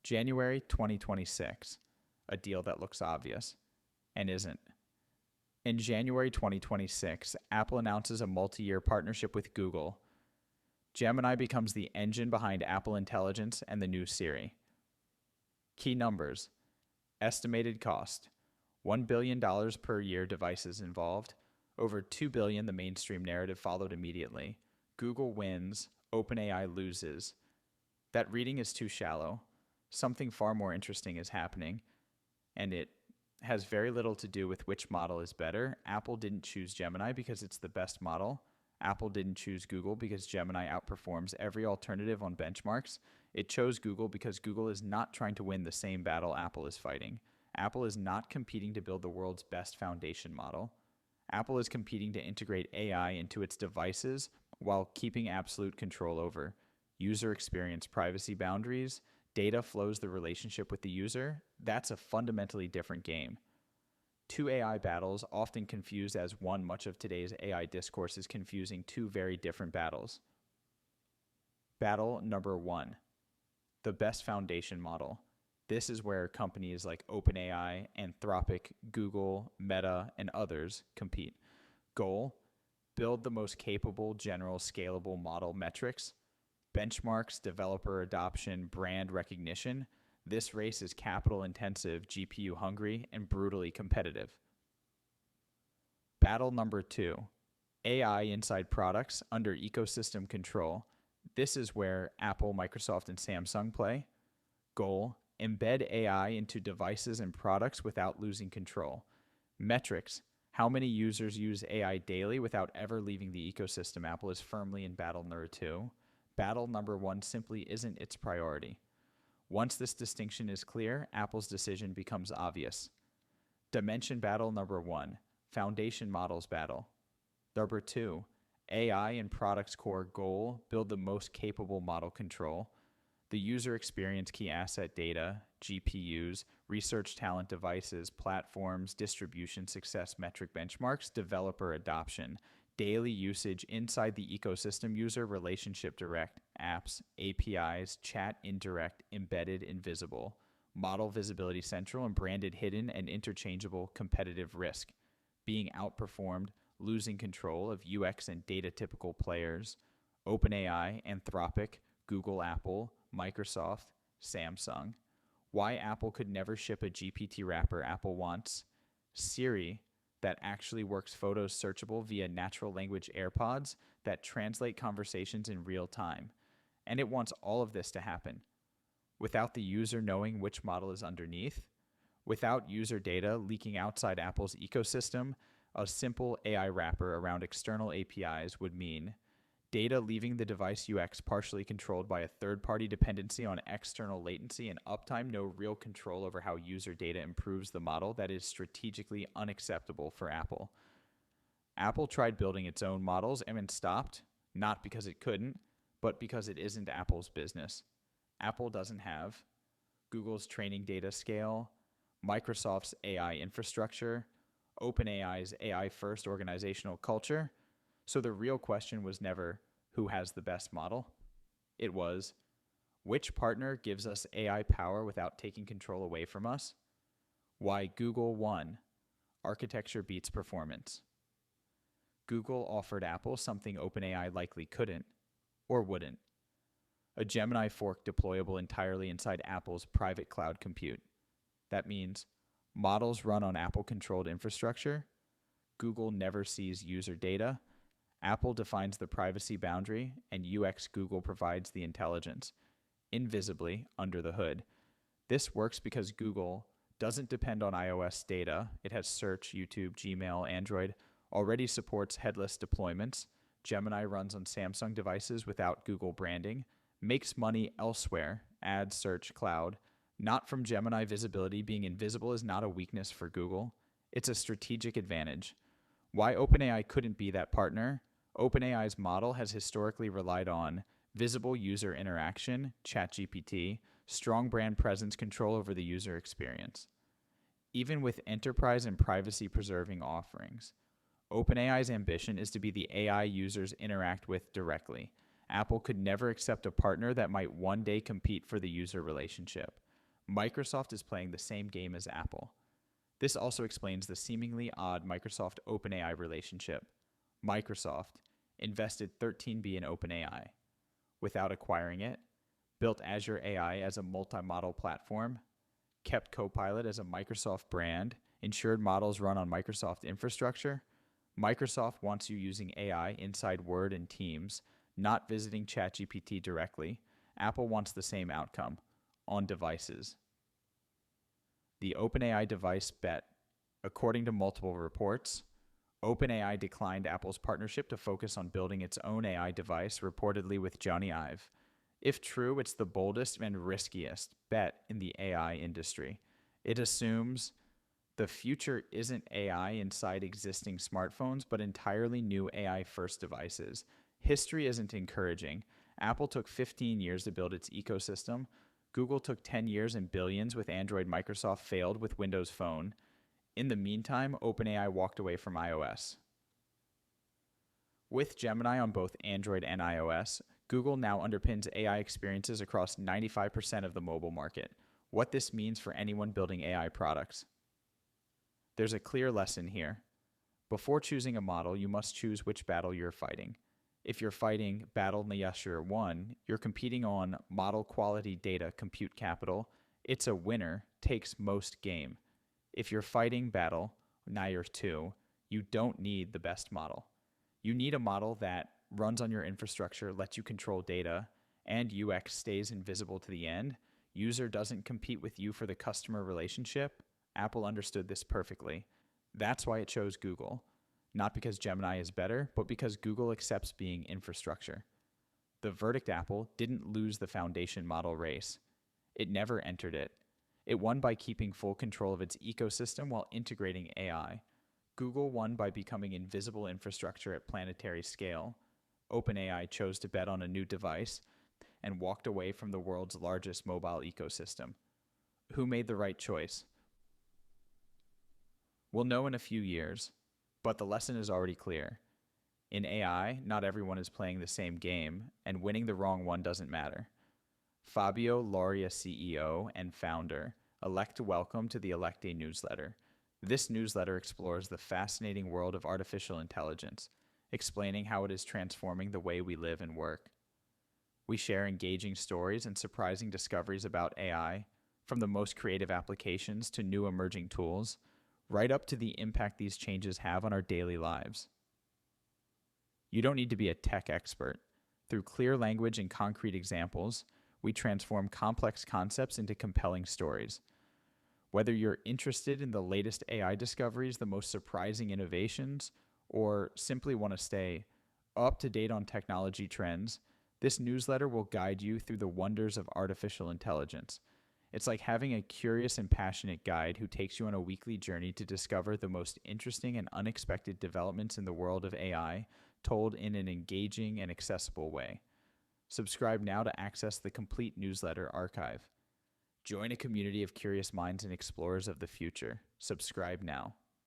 January 2026, a deal that looks obvious and isn't. In January 2026, Apple announces a multi-year partnership with Google. Gemini becomes the engine behind Apple Intelligence and the new Siri. Key numbers. Estimated cost. $1 billion per year devices involved. Over $2 billion, the mainstream narrative followed immediately. Google wins, OpenAI loses. That reading is too shallow. Something far more interesting is happening, and it has very little to do with which model is better. Apple didn't choose Gemini because it's the best model. Apple didn't choose Google because Gemini outperforms every alternative on benchmarks. It chose Google because Google is not trying to win the same battle Apple is fighting. Apple is not competing to build the world's best foundation model. Apple is competing to integrate AI into its devices while keeping absolute control over user experience, privacy boundaries, data flows, the relationship with the user. That's a fundamentally different game. Two AI battles, often confused as one. Much of today's AI discourse is confusing two very different battles. Battle number one, the best foundation model. This is where companies like OpenAI, Anthropic, Google, Meta, and others compete. Goal, build the most capable, general, scalable model. Metrics, benchmarks, developer adoption, brand recognition. This race is capital intensive, GPU hungry, and brutally competitive. Battle number two, AI inside products under ecosystem control. This is where Apple, Microsoft, and Samsung play. Goal, embed AI into devices and products without losing control. Metrics, how many users use AI daily without ever leaving the ecosystem. Apple is firmly in battle number two. Battle number one simply isn't its priority. Once this distinction is clear, Apple's decision becomes obvious. Dimension battle number one, foundation models battle. Number two, AI and products core. Goal, build the most capable model. Control, the user experience, key asset data, GPUs, research talent, devices, platforms, distribution success, metric benchmarks, developer adoption, daily usage inside the ecosystem, user relationship, direct, apps, APIs, chat, indirect, embedded, invisible, model visibility central, and branded hidden and interchangeable. Competitive risk, being outperformed, losing control of UX and data typical players. OpenAI, Anthropic, Google, Apple, Microsoft, Samsung. Why Apple could never ship a GPT wrapper. Apple wants Siri that actually works, photos searchable via natural language AirPods that translate conversations in real time. And it wants all of this to happen without the user knowing which model is underneath, without user data leaking outside Apple's ecosystem. A simple AI wrapper around external APIs would mean data leaving the device, UX partially controlled by a third-party dependency on external latency and uptime, no real control over how user data improves the model. That is strategically unacceptable for Apple. Apple tried building its own models and stopped, not because it couldn't, but because it isn't Apple's business. Apple doesn't have Google's training data scale, Microsoft's AI infrastructure, OpenAI's AI-first organizational culture. So the real question was never who has the best model. It was, which partner gives us AI power without taking control away from us? Why Google won. Architecture beats performance. Google offered Apple something OpenAI likely couldn't or wouldn't. A Gemini fork deployable entirely inside Apple's private cloud compute. That means models run on Apple-controlled infrastructure. Google never sees user data. Apple defines the privacy boundary, and UX Google provides the intelligence, invisibly under the hood. This works because Google doesn't depend on iOS data. It has search, YouTube, Gmail, Android, already supports headless deployments. Gemini runs on Samsung devices without Google branding, makes money elsewhere, ads, search, cloud, not from Gemini visibility. Being invisible is not a weakness for Google. It's a strategic advantage. Why OpenAI couldn't be that partner? OpenAI's model has historically relied on visible user interaction, ChatGPT, strong brand presence, control over the user experience. Even with enterprise and privacy-preserving offerings, OpenAI's ambition is to be the AI users interact with directly. Apple could never accept a partner that might one day compete for the user relationship. Microsoft is playing the same game as Apple. This also explains the seemingly odd Microsoft OpenAI relationship. Microsoft invested 13B in OpenAI without acquiring it, built Azure AI as a multi-model platform, kept Copilot as a Microsoft brand, ensured models run on Microsoft infrastructure. Microsoft wants you using AI inside Word and Teams, not visiting ChatGPT directly. Apple wants the same outcome, on devices. The OpenAI device bet. According to multiple reports, OpenAI declined Apple's partnership to focus on building its own AI device, reportedly with Johnny Ive. If true, it's the boldest and riskiest bet in the AI industry. It assumes the future isn't AI inside existing smartphones, but entirely new AI-first devices. History isn't encouraging. Apple took 15 years to build its ecosystem. Google took 10 years and billions with Android. Microsoft failed with Windows Phone. In the meantime, OpenAI walked away from iOS. With Gemini on both Android and iOS, Google now underpins AI experiences across 95% of the mobile market. What this means for anyone building AI products. There's a clear lesson here. Before choosing a model, you must choose which battle you're fighting. If you're fighting Battle Nayasher 1, you're competing on model quality data compute capital. It's a winner, takes most game. If you're fighting Battle Nayar 2, you don't need the best model. You need a model that runs on your infrastructure, lets you control data, and UX stays invisible to the end. User doesn't compete with you for the customer relationship. Apple understood this perfectly. That's why it chose Google. Not because Gemini is better, but because Google accepts being infrastructure. The verdict Apple didn't lose the foundation model race. It never entered it. It won by keeping full control of its ecosystem while integrating AI. Google won by becoming invisible infrastructure at planetary scale. OpenAI chose to bet on a new device and walked away from the world's largest mobile ecosystem. Who made the right choice? We'll know in a few years, but the lesson is already clear. In AI, not everyone is playing the same game, and winning the wrong one doesn't matter. Fabio Lauria, CEO and founder, Elect welcome to the Electe newsletter. This newsletter explores the fascinating world of artificial intelligence, explaining how it is transforming the way we live and work. We share engaging stories and surprising discoveries about AI, from the most creative applications to new emerging tools, right up to the impact these changes have on our daily lives. You don't need to be a tech expert. Through clear language and concrete examples, we transform complex concepts into compelling stories. Whether you're interested in the latest AI discoveries, the most surprising innovations, or simply want to stay up to date on technology trends, this newsletter will guide you through the wonders of artificial intelligence. It's like having a curious and passionate guide who takes you on a weekly journey to discover the most interesting and unexpected developments in the world of AI, told in an engaging and accessible way. Subscribe now to access the complete newsletter archive. Join a community of curious minds and explorers of the future. Subscribe now.